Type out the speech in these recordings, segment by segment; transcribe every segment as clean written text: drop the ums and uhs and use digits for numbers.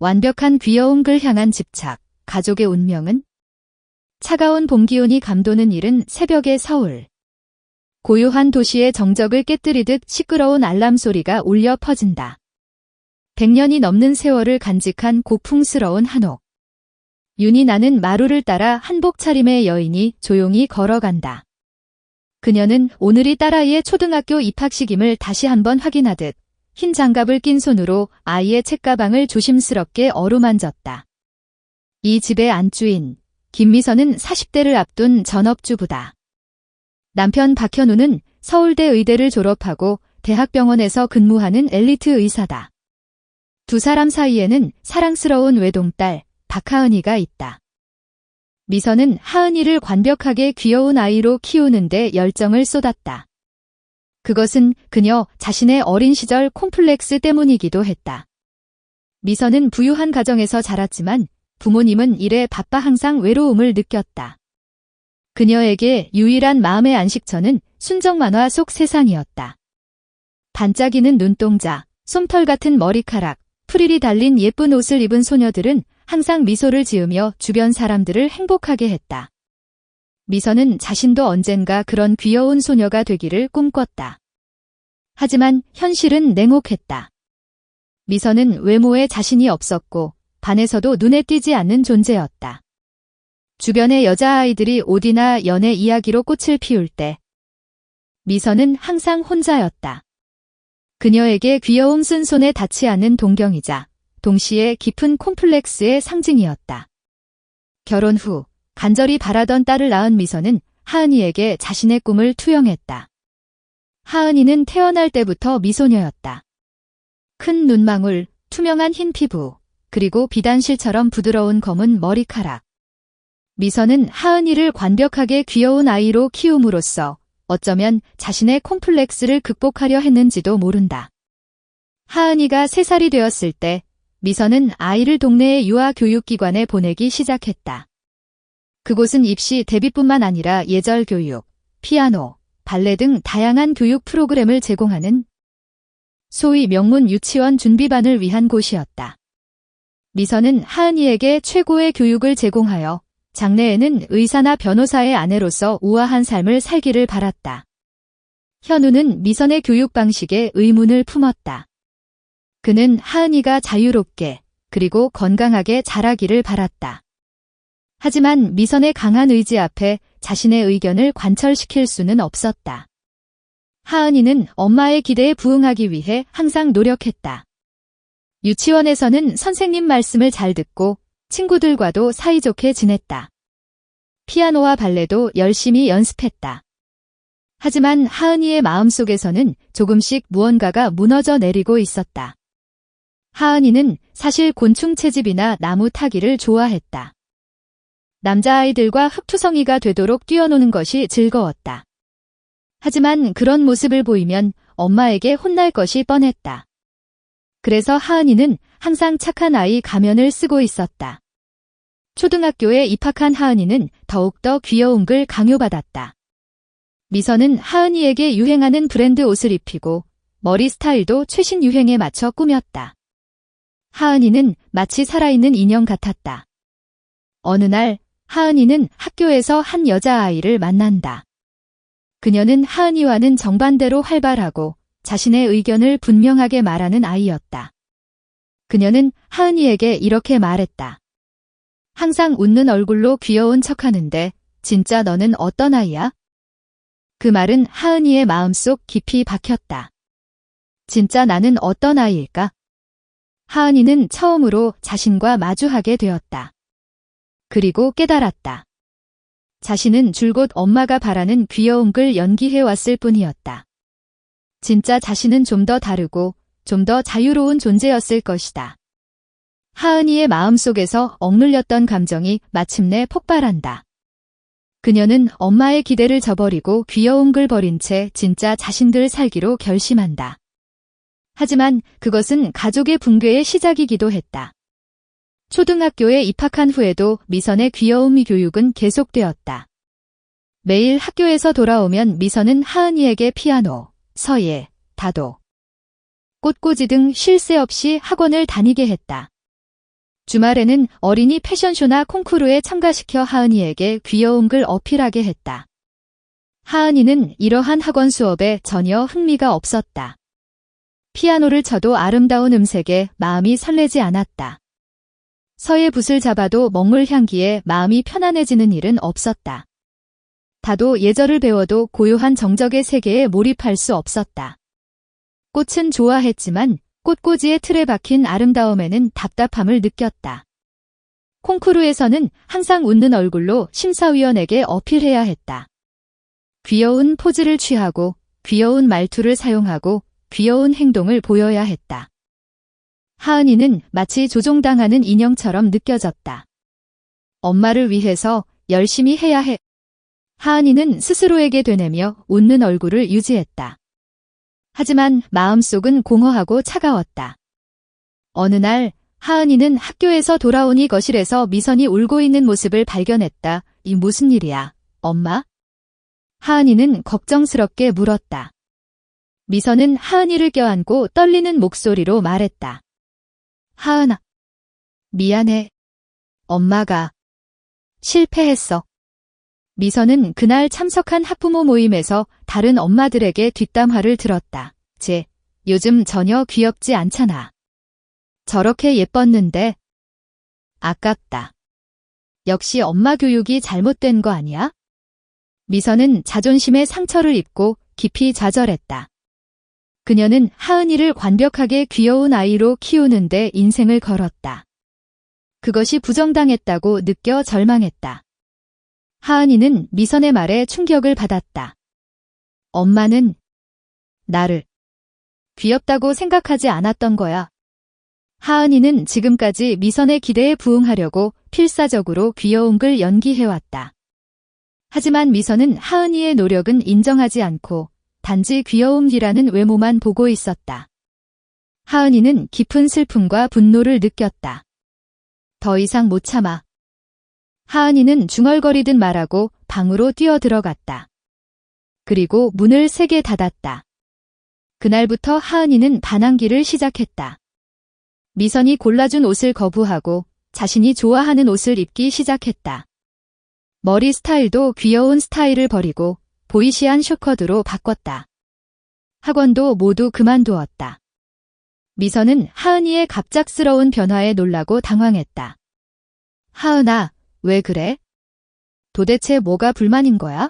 완벽한 귀여움을 향한 집착, 가족의 운명은? 차가운 봄 기온이 감도는 이른 새벽의 서울. 고요한 도시의 정적을 깨뜨리듯 시끄러운 알람 소리가 울려 퍼진다. 100년이 넘는 세월을 간직한 고풍스러운 한옥. 윤이 나는 마루를 따라 한복 차림의 여인이 조용히 걸어간다. 그녀는 오늘이 딸아이의 초등학교 입학식임을 다시 한번 확인하듯 흰 장갑을 낀 손으로 아이의 책가방을 조심스럽게 어루만졌다. 이 집의 안주인 김미선은 40대를 앞둔 전업주부다. 남편 박현우는 서울대 의대를 졸업하고 대학병원에서 근무하는 엘리트 의사다. 두 사람 사이에는 사랑스러운 외동딸 박하은이가 있다. 미선은 하은이를 완벽하게 귀여운 아이로 키우는데 열정을 쏟았다. 그것은 그녀 자신의 어린 시절 콤플렉스 때문이기도 했다. 미선은 부유한 가정에서 자랐지만 부모님은 일에 바빠 항상 외로움을 느꼈다. 그녀에게 유일한 마음의 안식처는 순정 만화 속 세상이었다. 반짝이는 눈동자, 솜털 같은 머리카락, 프릴이 달린 예쁜 옷을 입은 소녀들은 항상 미소를 지으며 주변 사람들을 행복하게 했다. 미선은 자신도 언젠가 그런 귀여운 소녀가 되기를 꿈꿨다. 하지만 현실은 냉혹했다. 미선은 외모에 자신이 없었고 반에서도 눈에 띄지 않는 존재였다. 주변의 여자아이들이 옷이나 연애 이야기로 꽃을 피울 때 미선은 항상 혼자였다. 그녀에게 귀여움 쓴 손에 닿지 않는 동경이자 동시에 깊은 콤플렉스의 상징이었다. 결혼 후 간절히 바라던 딸을 낳은 미선은 하은이에게 자신의 꿈을 투영했다. 하은이는 태어날 때부터 미소녀였다. 큰 눈망울, 투명한 흰 피부, 그리고 비단실처럼 부드러운 검은 머리카락. 미선은 하은이를 완벽하게 귀여운 아이로 키움으로써 어쩌면 자신의 콤플렉스를 극복하려 했는지도 모른다. 하은이가 3살이 되었을 때 미선은 아이를 동네의 유아교육기관에 보내기 시작했다. 그곳은 입시 대비뿐만 아니라 예절 교육, 피아노, 발레 등 다양한 교육 프로그램을 제공하는 소위 명문 유치원 준비반을 위한 곳이었다. 미선은 하은이에게 최고의 교육을 제공하여 장래에는 의사나 변호사의 아내로서 우아한 삶을 살기를 바랐다. 현우는 미선의 교육 방식에 의문을 품었다. 그는 하은이가 자유롭게 그리고 건강하게 자라기를 바랐다. 하지만 미선의 강한 의지 앞에 자신의 의견을 관철시킬 수는 없었다. 하은이는 엄마의 기대에 부응하기 위해 항상 노력했다. 유치원에서는 선생님 말씀을 잘 듣고 친구들과도 사이좋게 지냈다. 피아노와 발레도 열심히 연습했다. 하지만 하은이의 마음속에서는 조금씩 무언가가 무너져 내리고 있었다. 하은이는 사실 곤충 채집이나 나무 타기를 좋아했다. 남자아이들과 흙투성이가 되도록 뛰어노는 것이 즐거웠다. 하지만 그런 모습을 보이면 엄마에게 혼날 것이 뻔했다. 그래서 하은이는 항상 착한 아이 가면을 쓰고 있었다. 초등학교에 입학한 하은이는 더욱더 귀여운 걸 강요받았다. 미선은 하은이에게 유행하는 브랜드 옷을 입히고 머리 스타일도 최신 유행에 맞춰 꾸몄다. 하은이는 마치 살아있는 인형 같았다. 어느 날 하은이는 학교에서 한 여자아이를 만난다. 그녀는 하은이와는 정반대로 활발하고 자신의 의견을 분명하게 말하는 아이였다. 그녀는 하은이에게 이렇게 말했다. 항상 웃는 얼굴로 귀여운 척하는데 진짜 너는 어떤 아이야? 그 말은 하은이의 마음속 깊이 박혔다. 진짜 나는 어떤 아이일까? 하은이는 처음으로 자신과 마주하게 되었다. 그리고 깨달았다. 자신은 줄곧 엄마가 바라는 귀여운 걸 연기해왔을 뿐이었다. 진짜 자신은 좀 더 다르고 좀 더 자유로운 존재였을 것이다. 하은이의 마음속에서 억눌렸던 감정이 마침내 폭발한다. 그녀는 엄마의 기대를 저버리고 귀여운 걸 버린 채 진짜 자신들 살기로 결심한다. 하지만 그것은 가족의 붕괴의 시작이기도 했다. 초등학교에 입학한 후에도 미선의 귀여움 교육은 계속되었다. 매일 학교에서 돌아오면 미선은 하은이에게 피아노, 서예, 다도, 꽃꽂이 등 쉴 새 없이 학원을 다니게 했다. 주말에는 어린이 패션쇼나 콩쿠르에 참가시켜 하은이에게 귀여운 글 어필하게 했다. 하은이는 이러한 학원 수업에 전혀 흥미가 없었다. 피아노를 쳐도 아름다운 음색에 마음이 설레지 않았다. 서예 붓을 잡아도 먹물 향기에 마음이 편안해지는 일은 없었다. 다도 예절을 배워도 고요한 정적의 세계에 몰입할 수 없었다. 꽃은 좋아했지만 꽃꽂이의 틀에 박힌 아름다움에는 답답함을 느꼈다. 콩쿠르에서는 항상 웃는 얼굴로 심사위원에게 어필해야 했다. 귀여운 포즈를 취하고 귀여운 말투를 사용하고 귀여운 행동을 보여야 했다. 하은이는 마치 조종당하는 인형처럼 느껴졌다. 엄마를 위해서 열심히 해야 해. 하은이는 스스로에게 되뇌며 웃는 얼굴을 유지했다. 하지만 마음속은 공허하고 차가웠다. 어느 날 하은이는 학교에서 돌아오니 거실에서 미선이 울고 있는 모습을 발견했다. 이 무슨 일이야, 엄마? 하은이는 걱정스럽게 물었다. 미선은 하은이를 껴안고 떨리는 목소리로 말했다. 하은아, 미안해. 엄마가 실패했어. 미선은 그날 참석한 학부모 모임에서 다른 엄마들에게 뒷담화를 들었다. 쟤, 요즘 전혀 귀엽지 않잖아. 저렇게 예뻤는데. 아깝다. 역시 엄마 교육이 잘못된 거 아니야? 미선은 자존심에 상처를 입고 깊이 좌절했다. 그녀는 하은이를 완벽하게 귀여운 아이로 키우는데 인생을 걸었다. 그것이 부정당했다고 느껴 절망했다. 하은이는 미선의 말에 충격을 받았다. 엄마는 나를 귀엽다고 생각하지 않았던 거야. 하은이는 지금까지 미선의 기대에 부응하려고 필사적으로 귀여운 글 연기해왔다. 하지만 미선은 하은이의 노력은 인정하지 않고 단지 귀여움이라는 외모만 보고 있었다. 하은이는 깊은 슬픔과 분노를 느꼈다. 더 이상 못 참아. 하은이는 중얼거리듯 말하고 방으로 뛰어들어갔다. 그리고 문을 세게 닫았다. 그날부터 하은이는 반항기를 시작했다. 미선이 골라준 옷을 거부하고 자신이 좋아하는 옷을 입기 시작했다. 머리 스타일도 귀여운 스타일을 버리고 보이시한 숏컷으로 바꿨다. 학원도 모두 그만두었다. 미선은 하은이의 갑작스러운 변화에 놀라고 당황했다. 하은아, 왜 그래? 도대체 뭐가 불만인 거야?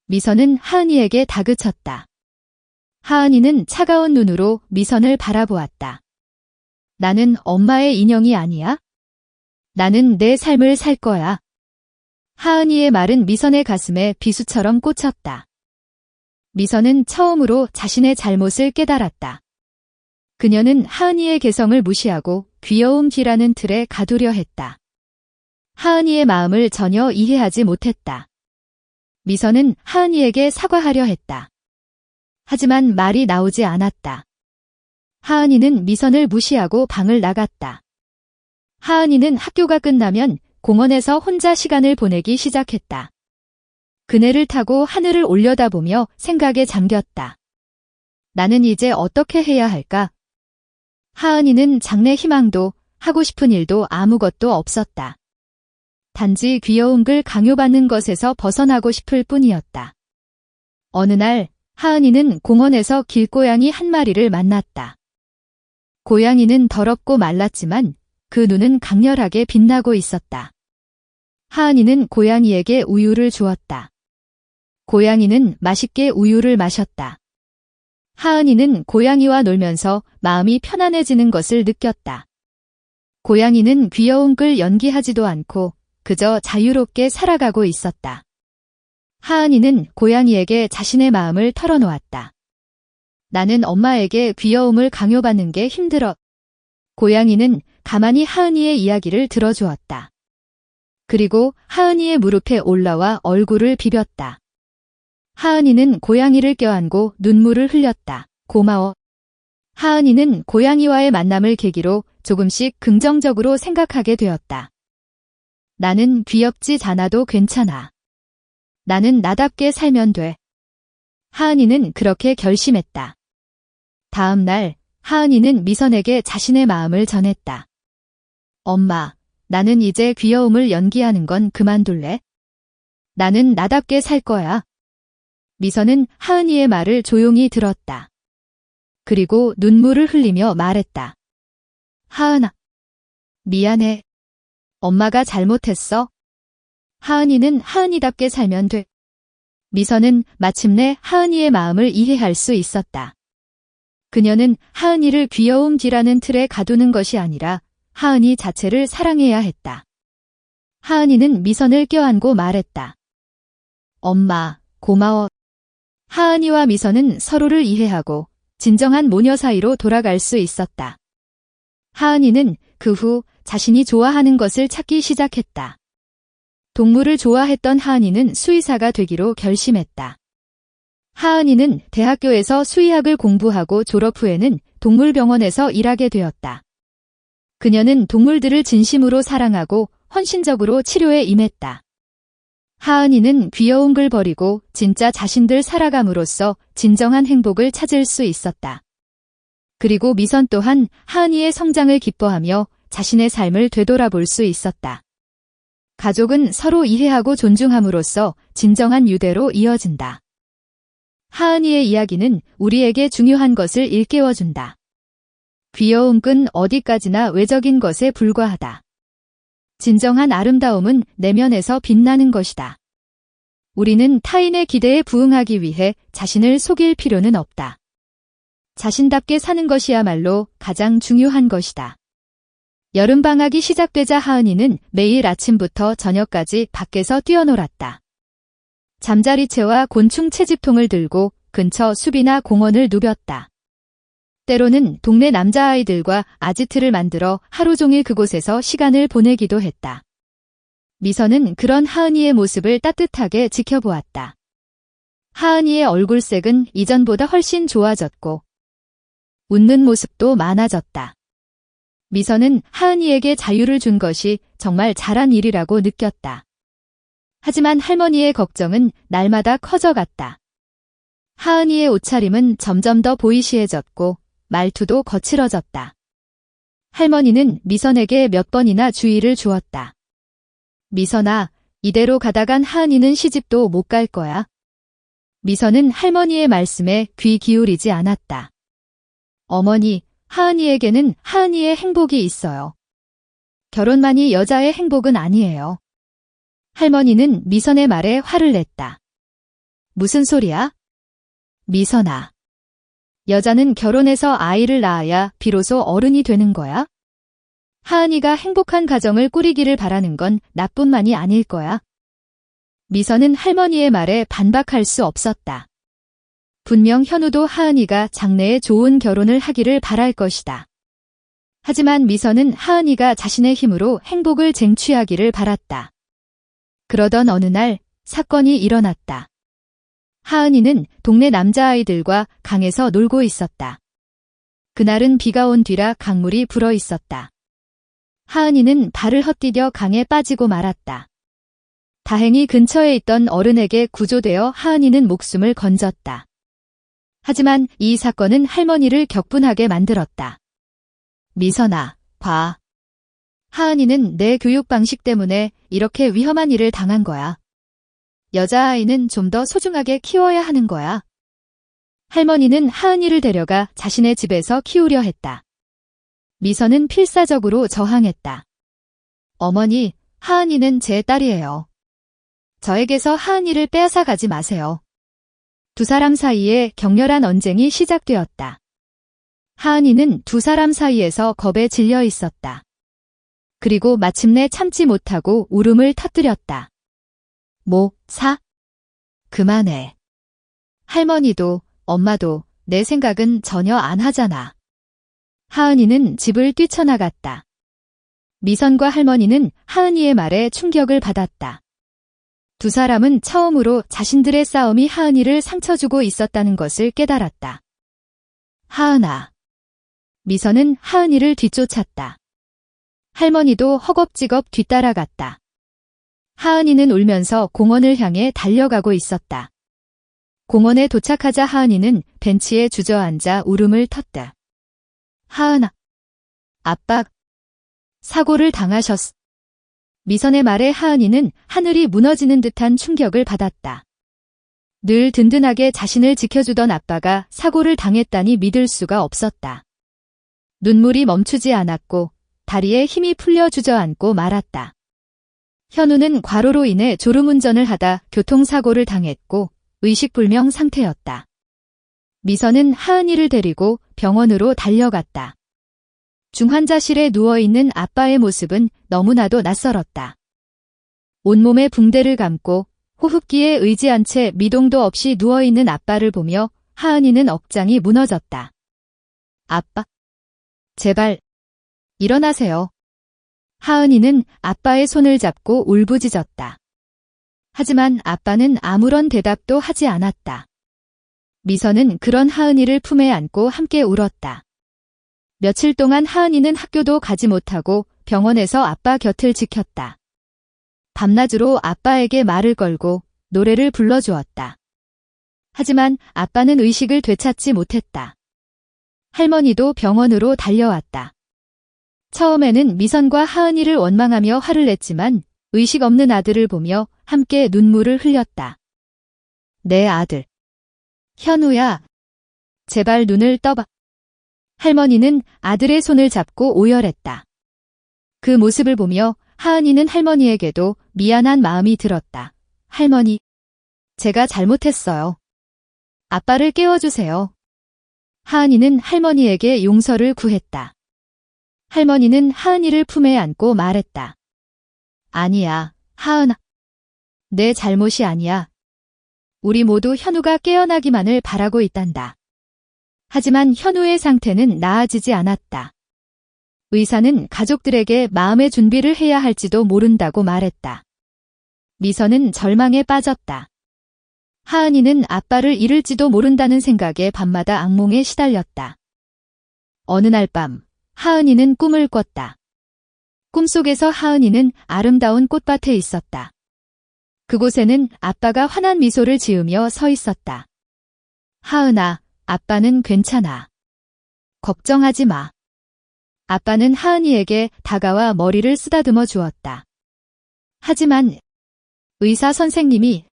미선은 하은이에게 다그쳤다. 하은이는 차가운 눈으로 미선을 바라보았다. 나는 엄마의 인형이 아니야? 나는 내 삶을 살 거야. 하은이의 말은 미선의 가슴에 비수처럼 꽂혔다. 미선은 처음으로 자신의 잘못을 깨달았다. 그녀는 하은이의 개성을 무시하고 귀여움이라는 틀에 가두려 했다. 하은이의 마음을 전혀 이해하지 못했다. 미선은 하은이에게 사과하려 했다. 하지만 말이 나오지 않았다. 하은이는 미선을 무시하고 방을 나갔다. 하은이는 학교가 끝나면 공원에서 혼자 시간을 보내기 시작했다. 그네를 타고 하늘을 올려다보며 생각에 잠겼다. 나는 이제 어떻게 해야 할까? 하은이는 장래 희망도 하고 싶은 일도 아무것도 없었다. 단지 귀여운 글 강요받는 것에서 벗어나고 싶을 뿐이었다. 어느 날 하은이는 공원에서 길고양이 한 마리를 만났다. 고양이는 더럽고 말랐지만 그 눈은 강렬하게 빛나고 있었다. 하은이는 고양이에게 우유를 주었다. 고양이는 맛있게 우유를 마셨다. 하은이는 고양이와 놀면서 마음이 편안해지는 것을 느꼈다. 고양이는 귀여운 글 연기하지도 않고 그저 자유롭게 살아가고 있었다. 하은이는 고양이에게 자신의 마음을 털어놓았다. 나는 엄마에게 귀여움을 강요받는 게 힘들어. 고양이는 가만히 하은이의 이야기를 들어주었다. 그리고 하은이의 무릎에 올라와 얼굴을 비볐다. 하은이는 고양이를 껴안고 눈물을 흘렸다. 고마워. 하은이는 고양이와의 만남을 계기로 조금씩 긍정적으로 생각하게 되었다. 나는 귀엽지 않아도 괜찮아. 나는 나답게 살면 돼. 하은이는 그렇게 결심했다. 다음 날 하은이는 미선에게 자신의 마음을 전했다. 엄마, 나는 이제 귀여움을 연기하는 건 그만둘래? 나는 나답게 살 거야. 미선은 하은이의 말을 조용히 들었다. 그리고 눈물을 흘리며 말했다. 하은아, 미안해. 엄마가 잘못했어. 하은이는 하은이답게 살면 돼. 미선은 마침내 하은이의 마음을 이해할 수 있었다. 그녀는 하은이를 귀여움기라는 틀에 가두는 것이 아니라 하은이 자체를 사랑해야 했다. 하은이는 미선을 껴안고 말했다. 엄마, 고마워. 하은이와 미선은 서로를 이해하고 진정한 모녀 사이로 돌아갈 수 있었다. 하은이는 그 후 자신이 좋아하는 것을 찾기 시작했다. 동물을 좋아했던 하은이는 수의사가 되기로 결심했다. 하은이는 대학교에서 수의학을 공부하고 졸업 후에는 동물병원에서 일하게 되었다. 그녀는 동물들을 진심으로 사랑하고 헌신적으로 치료에 임했다. 하은이는 귀여운 글 버리고 진짜 자신들 살아감으로써 진정한 행복을 찾을 수 있었다. 그리고 미선 또한 하은이의 성장을 기뻐하며 자신의 삶을 되돌아볼 수 있었다. 가족은 서로 이해하고 존중함으로써 진정한 유대로 이어진다. 하은이의 이야기는 우리에게 중요한 것을 일깨워준다. 귀여운 끈 어디까지나 외적인 것에 불과하다. 진정한 아름다움은 내면에서 빛나는 것이다. 우리는 타인의 기대에 부응하기 위해 자신을 속일 필요는 없다. 자신답게 사는 것이야말로 가장 중요한 것이다. 여름방학이 시작되자 하은이는 매일 아침부터 저녁까지 밖에서 뛰어놀았다. 잠자리채와 곤충 채집통을 들고 근처 숲이나 공원을 누볐다. 때로는 동네 남자아이들과 아지트를 만들어 하루 종일 그곳에서 시간을 보내기도 했다. 미선은 그런 하은이의 모습을 따뜻하게 지켜보았다. 하은이의 얼굴색은 이전보다 훨씬 좋아졌고 웃는 모습도 많아졌다. 미선은 하은이에게 자유를 준 것이 정말 잘한 일이라고 느꼈다. 하지만 할머니의 걱정은 날마다 커져갔다. 하은이의 옷차림은 점점 더 보이시해졌고 말투도 거칠어졌다. 할머니는 미선에게 몇 번이나 주의를 주었다. 미선아, 이대로 가다간 하은이는 시집도 못 갈 거야. 미선은 할머니의 말씀에 귀 기울이지 않았다. 어머니, 하은이에게는 하은이의 행복이 있어요. 결혼만이 여자의 행복은 아니에요. 할머니는 미선의 말에 화를 냈다. 무슨 소리야? 미선아. 여자는 결혼해서 아이를 낳아야 비로소 어른이 되는 거야? 하은이가 행복한 가정을 꾸리기를 바라는 건 나뿐만이 아닐 거야. 미선은 할머니의 말에 반박할 수 없었다. 분명 현우도 하은이가 장래에 좋은 결혼을 하기를 바랄 것이다. 하지만 미선은 하은이가 자신의 힘으로 행복을 쟁취하기를 바랐다. 그러던 어느 날 사건이 일어났다. 하은이는 동네 남자아이들과 강에서 놀고 있었다. 그날은 비가 온 뒤라 강물이 불어 있었다. 하은이는 발을 헛디뎌 강에 빠지고 말았다. 다행히 근처에 있던 어른에게 구조되어 하은이는 목숨을 건졌다. 하지만 이 사건은 할머니를 격분하게 만들었다. 미선아, 봐. 하은이는 내 교육 방식 때문에 이렇게 위험한 일을 당한 거야. 여자아이는 좀 더 소중하게 키워야 하는 거야. 할머니는 하은이를 데려가 자신의 집에서 키우려 했다. 미선은 필사적으로 저항했다. 어머니, 하은이는 제 딸이에요. 저에게서 하은이를 빼앗아 가지 마세요. 두 사람 사이에 격렬한 언쟁이 시작되었다. 하은이는 두 사람 사이에서 겁에 질려 있었다. 그리고 마침내 참지 못하고 울음을 터뜨렸다. 그만해. 할머니도 엄마도 내 생각은 전혀 안 하잖아. 하은이는 집을 뛰쳐나갔다. 미선과 할머니는 하은이의 말에 충격을 받았다. 두 사람은 처음으로 자신들의 싸움이 하은이를 상처 주고 있었다는 것을 깨달았다. 하은아. 미선은 하은이를 뒤쫓았다. 할머니도 허겁지겁 뒤따라갔다. 하은이는 울면서 공원을 향해 달려가고 있었다. 공원에 도착하자 하은이는 벤치에 주저앉아 울음을 텄다. 하은아. 아빠. 사고를 당하셨. 미선의 말에 하은이는 하늘이 무너지는 듯한 충격을 받았다. 늘 든든하게 자신을 지켜주던 아빠가 사고를 당했다니 믿을 수가 없었다. 눈물이 멈추지 않았고 다리에 힘이 풀려 주저앉고 말았다. 현우는 과로로 인해 졸음운전을 하다 교통사고를 당했고 의식불명 상태였다. 미선은 하은이를 데리고 병원으로 달려갔다. 중환자실에 누워있는 아빠의 모습은 너무나도 낯설었다. 온몸에 붕대를 감고 호흡기에 의지한 채 미동도 없이 누워있는 아빠를 보며 하은이는 억장이 무너졌다. 아빠, 제발 일어나세요. 하은이는 아빠의 손을 잡고 울부짖었다. 하지만 아빠는 아무런 대답도 하지 않았다. 미선은 그런 하은이를 품에 안고 함께 울었다. 며칠 동안 하은이는 학교도 가지 못하고 병원에서 아빠 곁을 지켰다. 밤낮으로 아빠에게 말을 걸고 노래를 불러주었다. 하지만 아빠는 의식을 되찾지 못했다. 할머니도 병원으로 달려왔다. 처음에는 미선과 하은이를 원망하며 화를 냈지만 의식 없는 아들을 보며 함께 눈물을 흘렸다. 내 아들. 현우야. 제발 눈을 떠봐. 할머니는 아들의 손을 잡고 오열했다. 그 모습을 보며 하은이는 할머니에게도 미안한 마음이 들었다. 할머니, 제가 잘못했어요. 아빠를 깨워주세요. 하은이는 할머니에게 용서를 구했다. 할머니는 하은이를 품에 안고 말했다. 아니야, 하은아. 내 잘못이 아니야. 우리 모두 현우가 깨어나기만을 바라고 있단다. 하지만 현우의 상태는 나아지지 않았다. 의사는 가족들에게 마음의 준비를 해야 할지도 모른다고 말했다. 미선은 절망에 빠졌다. 하은이는 아빠를 잃을지도 모른다는 생각에 밤마다 악몽에 시달렸다. 어느 날 밤, 하은이는 꿈을 꿨다. 꿈속에서 하은이는 아름다운 꽃밭에 있었다. 그곳에는 아빠가 환한 미소를 지으며 서 있었다. 하은아, 아빠는 괜찮아. 걱정하지 마. 아빠는 하은이에게 다가와 머리를 쓰다듬어 주었다. 하지만 의사 선생님이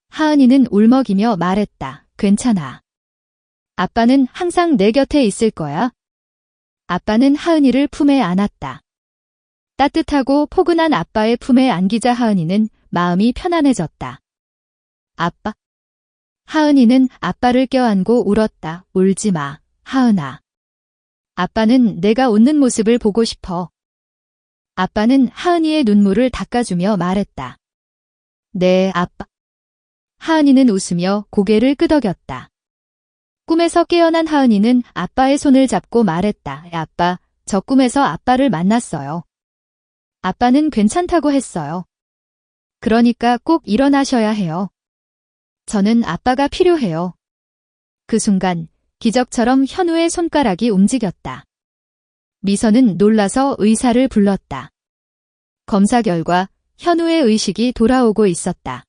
하은이는 울먹이며 말했다. 괜찮아. 아빠는 항상 내 곁에 있을 거야. 아빠는 하은이를 품에 안았다. 따뜻하고 포근한 아빠의 품에 안기자 하은이는 마음이 편안해졌다. 아빠. 하은이는 아빠를 껴안고 울었다. 울지 마, 하은아. 아빠는 내가 웃는 모습을 보고 싶어. 아빠는 하은이의 눈물을 닦아주며 말했다. 네, 아빠. 하은이는 웃으며 고개를 끄덕였다. 꿈에서 깨어난 하은이는 아빠의 손을 잡고 말했다. 아빠, 저 꿈에서 아빠를 만났어요. 아빠는 괜찮다고 했어요. 그러니까 꼭 일어나셔야 해요. 저는 아빠가 필요해요. 그 순간 기적처럼 현우의 손가락이 움직였다. 미선은 놀라서 의사를 불렀다. 검사 결과 현우의 의식이 돌아오고 있었다.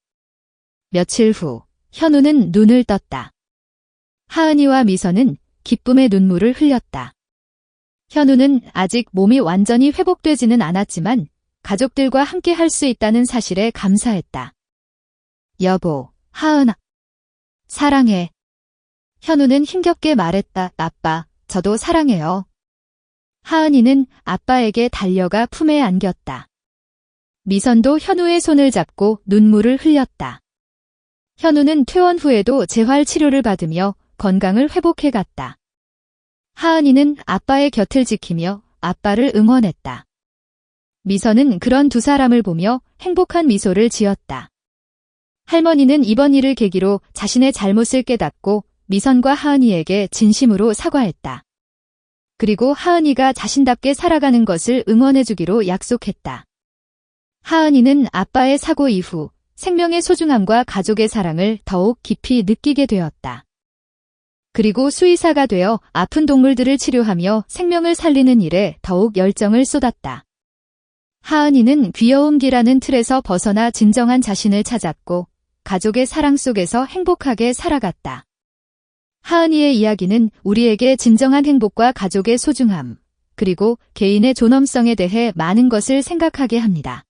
며칠 후 현우는 눈을 떴다. 하은이와 미선은 기쁨의 눈물을 흘렸다. 현우는 아직 몸이 완전히 회복되지는 않았지만 가족들과 함께 할 수 있다는 사실에 감사했다. 여보, 하은아. 사랑해. 현우는 힘겹게 말했다. 아빠, 저도 사랑해요. 하은이는 아빠에게 달려가 품에 안겼다. 미선도 현우의 손을 잡고 눈물을 흘렸다. 현우는 퇴원 후에도 재활 치료를 받으며 건강을 회복해 갔다. 하은이는 아빠의 곁을 지키며 아빠를 응원했다. 미선은 그런 두 사람을 보며 행복한 미소를 지었다. 할머니는 이번 일을 계기로 자신의 잘못을 깨닫고 미선과 하은이에게 진심으로 사과했다. 그리고 하은이가 자신답게 살아가는 것을 응원해주기로 약속했다. 하은이는 아빠의 사고 이후 생명의 소중함과 가족의 사랑을 더욱 깊이 느끼게 되었다. 그리고 수의사가 되어 아픈 동물들을 치료하며 생명을 살리는 일에 더욱 열정을 쏟았다. 하은이는 귀여움기라는 틀에서 벗어나 진정한 자신을 찾았고 가족의 사랑 속에서 행복하게 살아갔다. 하은이의 이야기는 우리에게 진정한 행복과 가족의 소중함, 그리고 개인의 존엄성에 대해 많은 것을 생각하게 합니다.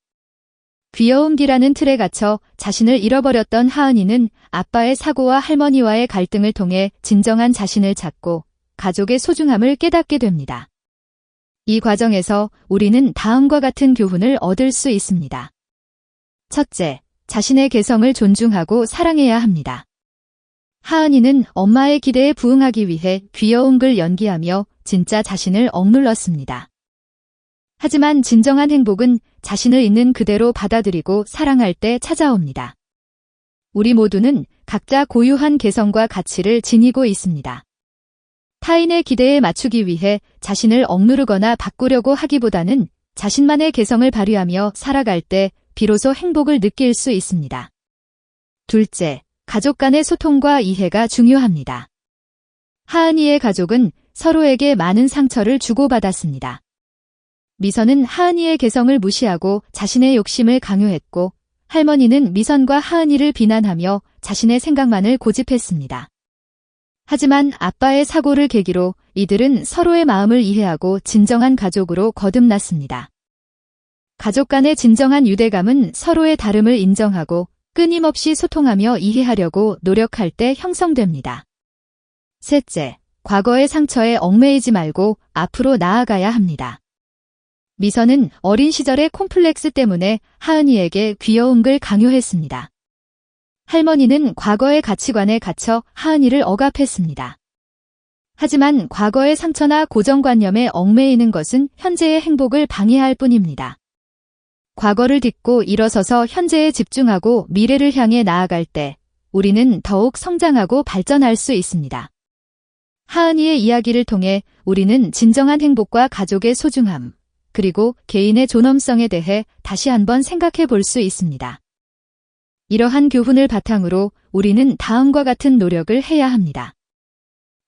귀여움기라는 틀에 갇혀 자신을 잃어버렸던 하은이는 아빠의 사고와 할머니와의 갈등을 통해 진정한 자신을 찾고 가족의 소중함을 깨닫게 됩니다. 이 과정에서 우리는 다음과 같은 교훈을 얻을 수 있습니다. 첫째, 자신의 개성을 존중하고 사랑해야 합니다. 하은이는 엄마의 기대에 부응하기 위해 귀여운 글 연기하며 진짜 자신을 억눌렀습니다. 하지만 진정한 행복은 자신을 있는 그대로 받아들이고 사랑할 때 찾아옵니다. 우리 모두는 각자 고유한 개성과 가치를 지니고 있습니다. 타인의 기대에 맞추기 위해 자신을 억누르거나 바꾸려고 하기보다는 자신만의 개성을 발휘하며 살아갈 때 비로소 행복을 느낄 수 있습니다. 둘째, 가족 간의 소통과 이해가 중요합니다. 하은이의 가족은 서로에게 많은 상처를 주고받았습니다. 미선은 하은이의 개성을 무시하고 자신의 욕심을 강요했고, 할머니는 미선과 하은이를 비난하며 자신의 생각만을 고집했습니다. 하지만 아빠의 사고를 계기로 이들은 서로의 마음을 이해하고 진정한 가족으로 거듭났습니다. 가족 간의 진정한 유대감은 서로의 다름을 인정하고 끊임없이 소통하며 이해하려고 노력할 때 형성됩니다. 셋째, 과거의 상처에 얽매이지 말고 앞으로 나아가야 합니다. 미선은 어린 시절의 콤플렉스 때문에 하은이에게 귀여운 글 강요했습니다. 할머니는 과거의 가치관에 갇혀 하은이를 억압했습니다. 하지만 과거의 상처나 고정관념에 얽매이는 것은 현재의 행복을 방해할 뿐입니다. 과거를 딛고 일어서서 현재에 집중하고 미래를 향해 나아갈 때 우리는 더욱 성장하고 발전할 수 있습니다. 하은이의 이야기를 통해 우리는 진정한 행복과 가족의 소중함, 그리고 개인의 존엄성에 대해 다시 한번 생각해 볼 수 있습니다. 이러한 교훈을 바탕으로 우리는 다음과 같은 노력을 해야 합니다.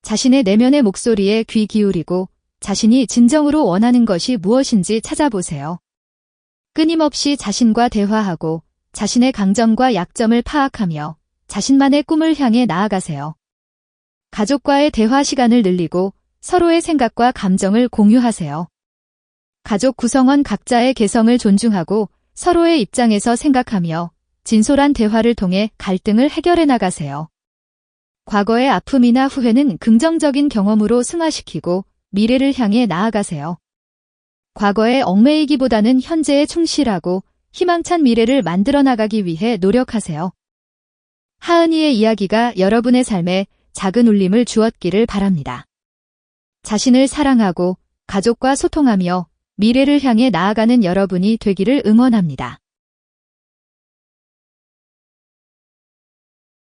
자신의 내면의 목소리에 귀 기울이고 자신이 진정으로 원하는 것이 무엇인지 찾아보세요. 끊임없이 자신과 대화하고 자신의 강점과 약점을 파악하며 자신만의 꿈을 향해 나아가세요. 가족과의 대화 시간을 늘리고 서로의 생각과 감정을 공유하세요. 가족 구성원 각자의 개성을 존중하고 서로의 입장에서 생각하며 진솔한 대화를 통해 갈등을 해결해 나가세요. 과거의 아픔이나 후회는 긍정적인 경험으로 승화시키고 미래를 향해 나아가세요. 과거에 얽매이기보다는 현재에 충실하고 희망찬 미래를 만들어 나가기 위해 노력하세요. 하은이의 이야기가 여러분의 삶에 작은 울림을 주었기를 바랍니다. 자신을 사랑하고 가족과 소통하며 미래를 향해 나아가는 여러분이 되기를 응원합니다.